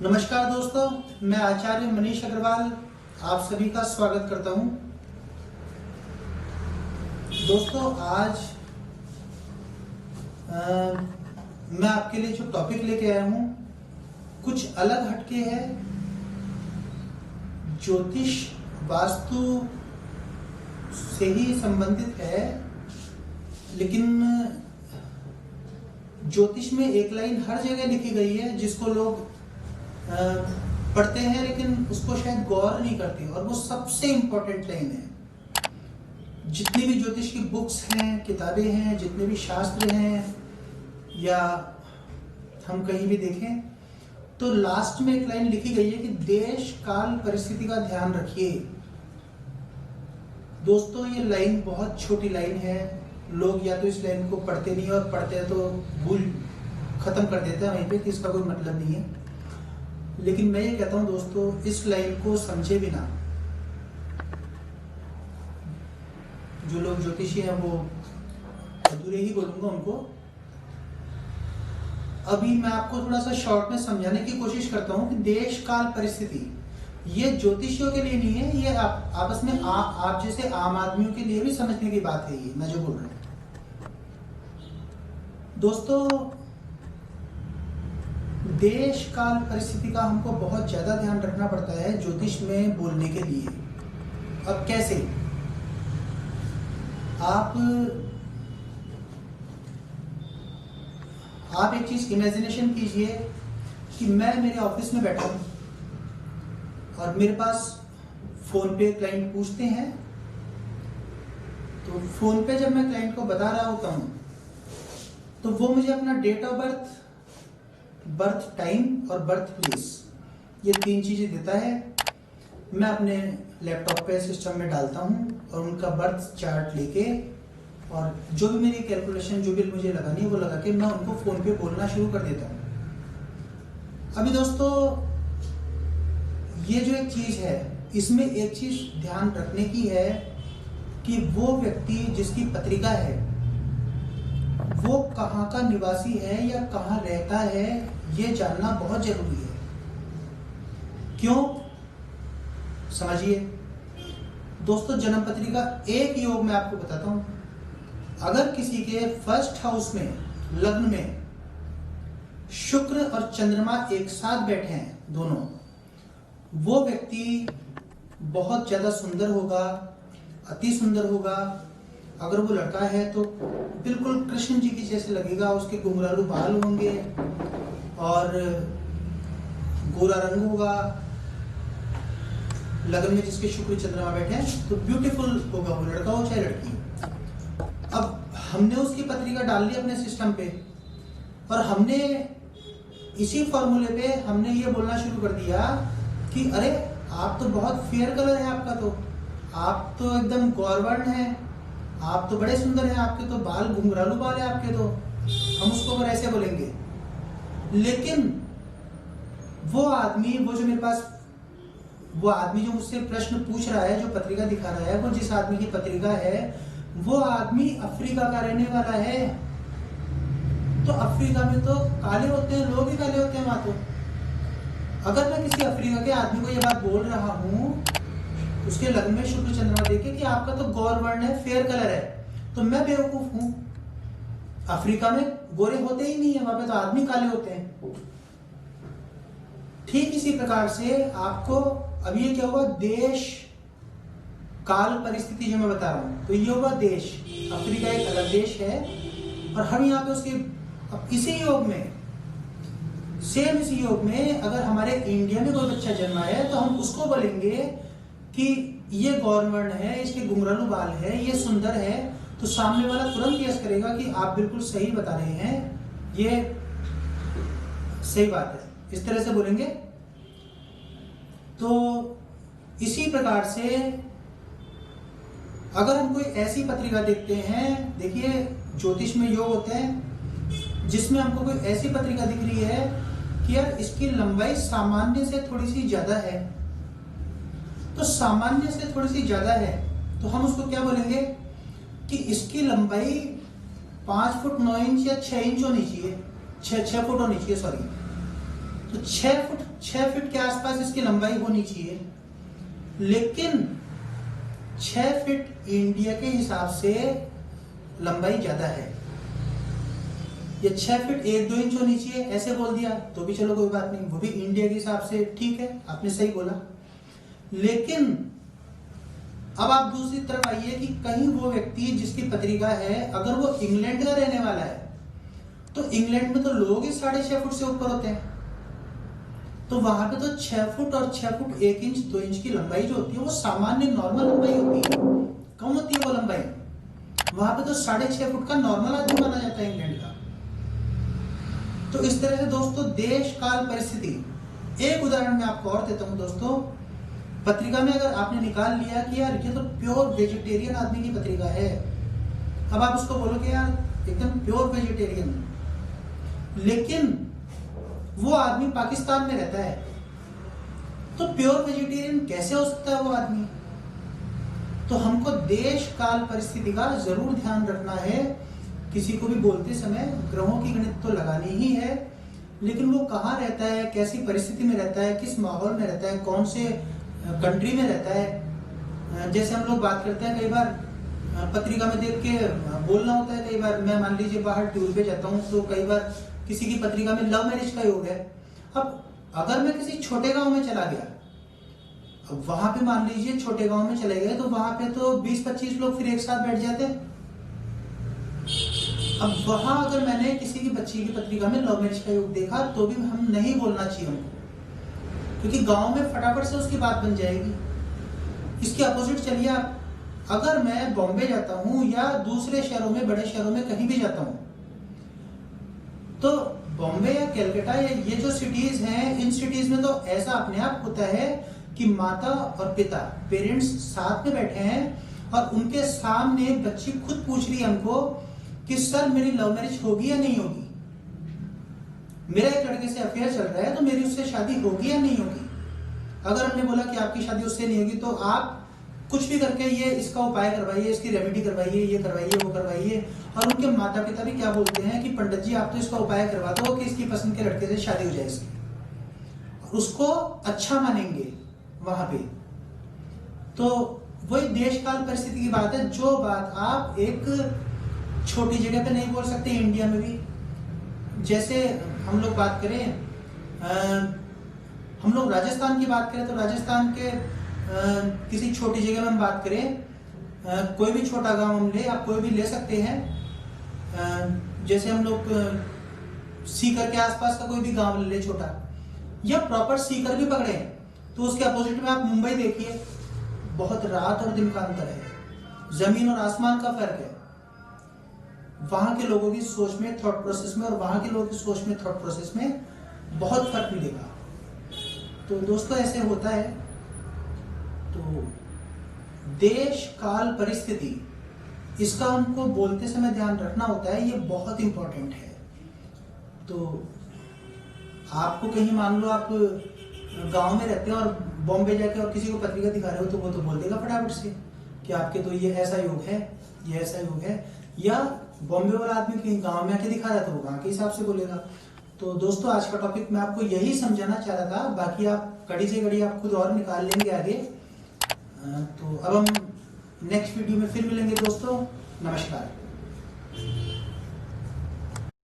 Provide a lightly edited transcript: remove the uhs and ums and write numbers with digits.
नमस्कार दोस्तों, मैं आचार्य मनीष अग्रवाल आप सभी का स्वागत करता हूं। दोस्तों आज मैं आपके लिए जो टॉपिक लेके आया हूं कुछ अलग हटके है। ज्योतिष वास्तु से ही संबंधित है, लेकिन ज्योतिष में एक लाइन हर जगह लिखी गई है जिसको लोग पढ़ते हैं लेकिन उसको शायद गौर नहीं करते, और वो सबसे इंपॉर्टेंट लाइन है। जितनी भी ज्योतिष की बुक्स हैं, किताबें हैं, जितने भी शास्त्र हैं, या हम कहीं भी देखें तो लास्ट में एक लाइन लिखी गई है कि देश काल परिस्थिति का ध्यान रखिए। दोस्तों ये लाइन बहुत छोटी लाइन है, लोग या तो इस लाइन को पढ़ते नहीं और पढ़ते हैं तो भूल खत्म कर देते हैं वहीं पे कि इसका कोई मतलब नहीं है। लेकिन मैं ये कहता हूं दोस्तों, इस लाइन को समझे बिना जो लोग ज्योतिषी हैं वो अधूरे ही बोलूंगा उनको। अभी मैं आपको थोड़ा सा शॉर्ट में समझाने की कोशिश करता हूं कि देश काल परिस्थिति ये ज्योतिषियों के लिए नहीं है, ये आपस में आप जैसे आम आदमियों के लिए भी समझने की बात है। ये मैं जो बोल रहा हूं दोस्तों, देश काल परिस्थिति का हमको बहुत ज्यादा ध्यान रखना पड़ता है ज्योतिष में बोलने के लिए। अब कैसे? आप एक चीज इमेजिनेशन कीजिए कि मैं मेरे ऑफिस में बैठा हूं और मेरे पास फोन पे क्लाइंट पूछते हैं, तो फोन पे जब मैं क्लाइंट को बता रहा होता हूं तो वो मुझे अपना date of birth, birth time और बर्थ प्लेस, ये 3 चीजें देता है। मैं अपने लैपटॉप पे सिस्टम में डालता हूं और उनका बर्थ चार्ट लेके और जो भी मेरी कैलकुलेशन जो भी मुझे लगानी है वो लगा के मैं उनको फोन पे बोलना शुरू कर देता हूं। अभी दोस्तों ये जो एक चीज है, इसमें एक चीज ध्यान रखने की है कि वो व्यक्ति जिसकी पत्रिका है वो कहाँ का निवासी है या कहाँ रहता है, ये जानना बहुत जरूरी है। क्यों? समझिए दोस्तों, जन्म पत्रिका एक योग में आपको बताता हूं। अगर किसी के फर्स्ट हाउस में लग्न में शुक्र और चंद्रमा एक साथ बैठे हैं दोनों, वो व्यक्ति बहुत ज्यादा सुंदर होगा, अति सुंदर होगा। अगर वो लड़का है तो बिल्कुल कृष्ण जी की जैसे लगेगा, उसके घुंघरालू बाल होंगे और गोरा रंग होगा। लगन में जिसके शुक्र चंद्रमा बैठे हैं तो ब्यूटीफुल होगा, वो लड़का हो चाहे लड़की। अब हमने उसकी पत्रिका डाल ली अपने सिस्टम पे और हमने इसी फॉर्मूले पे हमने ये बोलना शुरू कर दिया कि अरे आप तो बहुत फेयर कलर है आपका, तो आप तो एकदम गौरवर्ण है, आप तो बड़े सुंदर हैं, आपके तो बाल घुंघरालू बाल है आपके, तो हम उसको अगर ऐसे बोलेंगे। लेकिन वो आदमी, वो जो मेरे पास, वो आदमी जो मुझसे प्रश्न पूछ रहा है, जो पत्रिका दिखा रहा है, वो जिस आदमी की पत्रिका है वो आदमी अफ्रीका का रहने वाला है। तो अफ्रीका में तो काले होते हैं, लोग ही काले होते हैं वहां। तो अगर मैं किसी अफ्रीका के आदमी को ये बात बोल रहा हूं उसके लग्न में शुक्र चंद्रमा देखे कि आपका तो गौरवर्ण है, फेयर कलर है, तो मैं बेवकूफ हूं? अफ्रीका में गोरे होते ही नहीं है, वहां पे तो आदमी काले होते हैं। ठीक इसी प्रकार से आपको अब ये क्या हुआ, देश काल परिस्थिति जो मैं बता रहा हूं, तो ये होगा देश। अफ्रीका एक अलग देश है और हम यहाँ पे उसके, अब इसी योग में, सेम इसी योग में अगर हमारे इंडिया में कोई बच्चा जन्मा है तो हम उसको बोलेंगे कि ये गौरवर्ण है, इसके घुंघरालू बाल है, ये सुंदर है, तो सामने वाला तुरंत यस करेगा कि आप बिल्कुल सही बता रहे हैं, ये सही बात है, इस तरह से बोलेंगे। तो इसी प्रकार से अगर हम कोई ऐसी पत्रिका देखते हैं, देखिए ज्योतिष में योग होते हैं जिसमें हमको कोई ऐसी पत्रिका दिख रही है कि यार इसकी लंबाई सामान्य से थोड़ी सी ज्यादा है, तो सामान्य से थोड़ी सी ज्यादा है तो हम उसको क्या बोलेंगे कि इसकी लंबाई 5 फुट 9 इंच या 6 इंच होनी चाहिए, 6 फुट होनी चाहिए, सॉरी। तो 6 फीट के आसपास इसकी लंबाई होनी चाहिए, लेकिन 6 फीट इंडिया के हिसाब से लंबाई ज्यादा है। ये 6 फीट 1-2 इंच होनी चाहिए, ऐसे बोल दिया तो भी चलो कोई बात नहीं, वो भी इंडिया के हिसाब से ठीक है, आपने सही बोला। लेकिन अब आप दूसरी तरफ आइए कि कहीं वो व्यक्ति जिसकी पत्रिका है अगर वो इंग्लैंड का रहने वाला है, तो इंग्लैंड में तो लोग ही 6.5 फुट से ऊपर होते हैं, तो वहां पे तो 6 फुट और 6 फुट 1 इंच 2 इंच की लंबाई जो होती है वो सामान्य नॉर्मल लंबाई होती है, कम होती है वो लंबाई। वहां पे तो 6.5 फुट का नॉर्मल आदमी माना जाता है इंग्लैंड का। तो इस तरह से दोस्तों देश काल परिस्थिति, एक उदाहरण मैं आपको और देता हूं दोस्तों। पत्रिका में अगर आपने निकाल लिया कि यार ये तो प्योर वेजिटेरियन आदमी की पत्रिका है, अब आप उसको बोलो कि यार एकदम प्योर वेजिटेरियन, लेकिन वो आदमी पाकिस्तान में रहता है, तो प्योर वेजिटेरियन कैसे हो सकता है वो आदमी? तो हमको देश काल परिस्थिति का जरूर ध्यान रखना है। किसी को भी बोलते समय ग्रहों की गणित तो लगानी ही है, लेकिन वो कहाँ रहता है, कैसी परिस्थिति में रहता है, किस माहौल में रहता है, कौन से कंट्री में रहता है। जैसे हम लोग बात करते हैं, कई बार पत्रिका में देख के बोलना होता है, कई बार मैं मान लीजिए बाहर टूर पे जाता हूँ, तो कई बार किसी की पत्रिका में लव मैरिज का योग है। अब अगर मैं किसी छोटे गांव में चला गया, अब वहां पे मान लीजिए छोटे गांव में चले गए, तो वहां पे तो 20-25 लोग फिर एक साथ बैठ जाते हैं। अब वहां अगर मैंने किसी की बच्ची की पत्रिका में लव मैरिज का योग देखा, तो भी हम नहीं बोलना चाहिए हमको, क्योंकि गांव में फटाफट से उसकी बात बन जाएगी। इसके अपोजिट चलिए आप, अगर मैं बॉम्बे जाता हूं या दूसरे शहरों में, बड़े शहरों में कहीं भी जाता हूं, तो बॉम्बे या कैलकाटा या ये जो सिटीज हैं, इन सिटीज में तो ऐसा अपने आप होता है कि माता और पिता, पेरेंट्स साथ में बैठे हैं और उनके सामने बच्ची खुद पूछ रही है हमको कि सर मेरी लव मैरिज होगी या नहीं होगी, मेरा एक लड़के से अफेयर चल रहा है, तो मेरी उससे शादी होगी या नहीं होगी। अगर हमने बोला कि आपकी शादी उससे नहीं होगी, तो आप कुछ भी करके ये इसका उपाय करवाइए, इसकी रेमेडी करवाइए, ये करवाइए, वो करवाइए। और उनके माता पिता भी क्या बोलते हैं कि पंडित जी आप तो इसका उपाय करवा दो कि इसकी पसंद के लड़के से शादी हो जाए इसकी, और उसको अच्छा मानेंगे वहां पे। तो वही देश काल परिस्थिति की बात है, जो बात आप एक छोटी जगह पे नहीं बोल सकते, इंडिया में भी। जैसे हम लोग बात करें, हम लोग राजस्थान की बात करें, तो राजस्थान के किसी छोटी जगह में हम बात करें, कोई भी छोटा गांव हम ले, आप कोई भी ले सकते हैं। जैसे हम लोग सीकर के आसपास का कोई भी गांव ले ले छोटा, या प्रॉपर सीकर भी पकड़े, तो उसके अपोजिट में आप मुंबई देखिए, बहुत रात और दिन का अंतर है, जमीन और आसमान का फर्क है। वहां के लोगों की सोच में, थॉट प्रोसेस में, और वहां के लोगों की सोच में, थॉट प्रोसेस में बहुत फर्क मिलेगा। तो दोस्तों ऐसे होता है। तो देश काल परिस्थिति, इसका हमको बोलते समय ध्यान रखना होता है, ये बहुत इंपॉर्टेंट है। तो आपको कहीं मान लो आप गांव में रहते हैं और बॉम्बे जाके और किसी को पत्रिका दिखा रहे हो, तो वो तो बोल देगा फटाफट से कि आपके तो ये ऐसा योग है, ये ऐसा योग है। या बॉम्बे वाला आदमी कहीं गांव में आके दिखा रहा था, वो गांव के हिसाब से बोलेगा। तो दोस्तों आज का टॉपिक मैं आपको यही समझाना चाह रहा था, बाकी आप कड़ी से कड़ी आप खुद और निकाल लेंगे आगे। तो अब हम नेक्स्ट वीडियो में फिर मिलेंगे दोस्तों, नमस्कार।